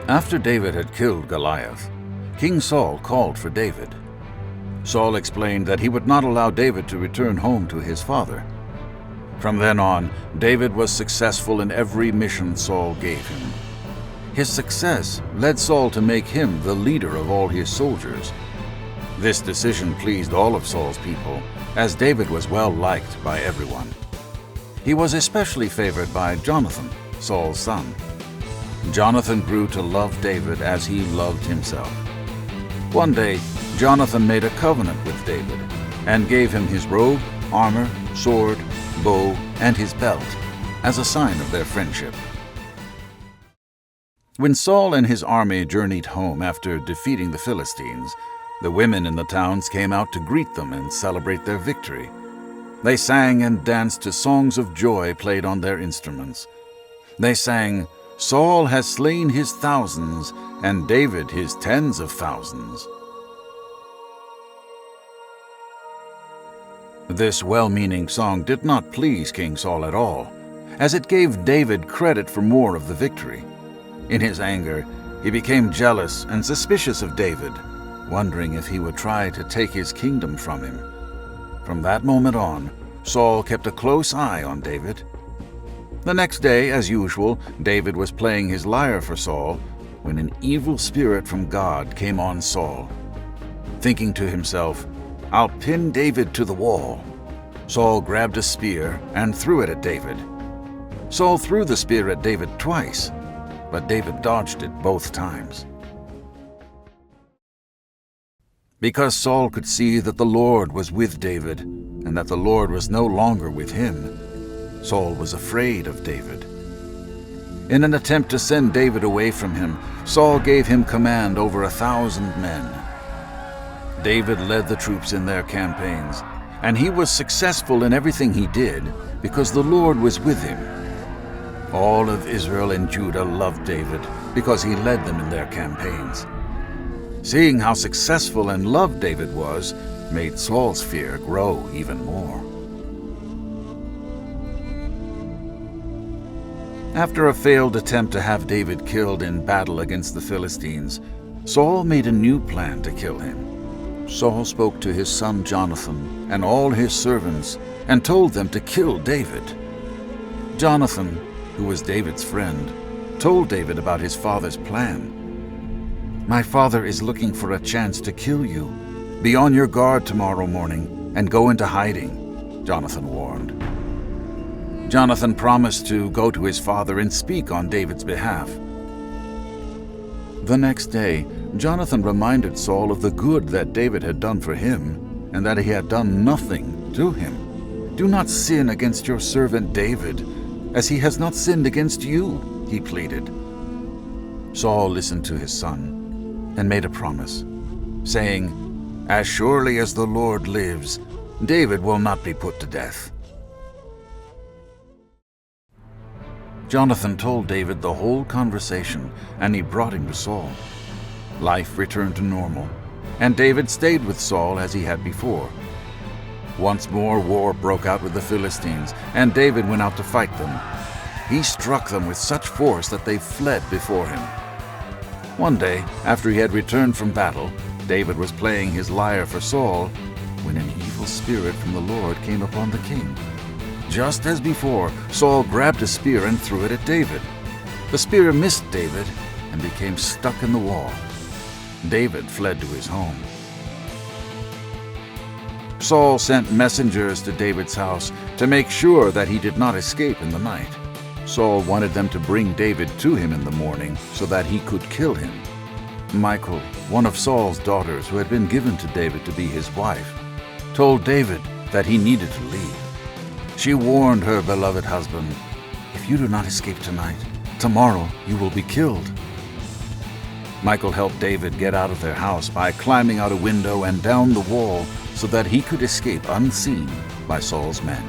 After David had killed Goliath, King Saul called for David. Saul explained that he would not allow David to return home to his father. From then on, David was successful in every mission Saul gave him. His success led Saul to make him the leader of all his soldiers. This decision pleased all of Saul's people, as David was well liked by everyone. He was especially favored by Jonathan, Saul's son. Jonathan grew to love David as he loved himself. One day, Jonathan made a covenant with David and gave him his robe, armor, sword, bow, and his belt as a sign of their friendship. When Saul and his army journeyed home after defeating the Philistines, the women in the towns came out to greet them and celebrate their victory. They sang and danced to songs of joy played on their instruments. They sang, "Saul has slain his thousands, and David his tens of thousands." This well-meaning song did not please King Saul at all, as it gave David credit for more of the victory. In his anger, he became jealous and suspicious of David, wondering if he would try to take his kingdom from him. From that moment on, Saul kept a close eye on David. The next day, as usual, David was playing his lyre for Saul when an evil spirit from God came on Saul. Thinking to himself, "I'll pin David to the wall," Saul grabbed a spear and threw it at David. Saul threw the spear at David twice, but David dodged it both times. Because Saul could see that the Lord was with David and that the Lord was no longer with him, Saul was afraid of David. In an attempt to send David away from him, Saul gave him command over 1,000 men. David led the troops in their campaigns, and he was successful in everything he did because the Lord was with him. All of Israel and Judah loved David because he led them in their campaigns. Seeing how successful and loved David was made Saul's fear grow even more. After a failed attempt to have David killed in battle against the Philistines, Saul made a new plan to kill him. Saul spoke to his son Jonathan and all his servants and told them to kill David. Jonathan, who was David's friend, told David about his father's plan. "My father is looking for a chance to kill you. Be on your guard tomorrow morning and go into hiding," Jonathan warned. Jonathan promised to go to his father and speak on David's behalf. The next day, Jonathan reminded Saul of the good that David had done for him and that he had done nothing to him. "Do not sin against your servant David, as he has not sinned against you," he pleaded. Saul listened to his son and made a promise, saying, "As surely as the Lord lives, David will not be put to death." Jonathan told David the whole conversation, and he brought him to Saul. Life returned to normal, and David stayed with Saul as he had before. Once more war broke out with the Philistines, and David went out to fight them. He struck them with such force that they fled before him. One day, after he had returned from battle, David was playing his lyre for Saul when an evil spirit from the Lord came upon the king. Just as before, Saul grabbed a spear and threw it at David. The spear missed David and became stuck in the wall. David fled to his home. Saul sent messengers to David's house to make sure that he did not escape in the night. Saul wanted them to bring David to him in the morning so that he could kill him. Michal, one of Saul's daughters who had been given to David to be his wife, told David that he needed to leave. She warned her beloved husband, "If you do not escape tonight, tomorrow you will be killed." Michal helped David get out of their house by climbing out a window and down the wall so that he could escape unseen by Saul's men.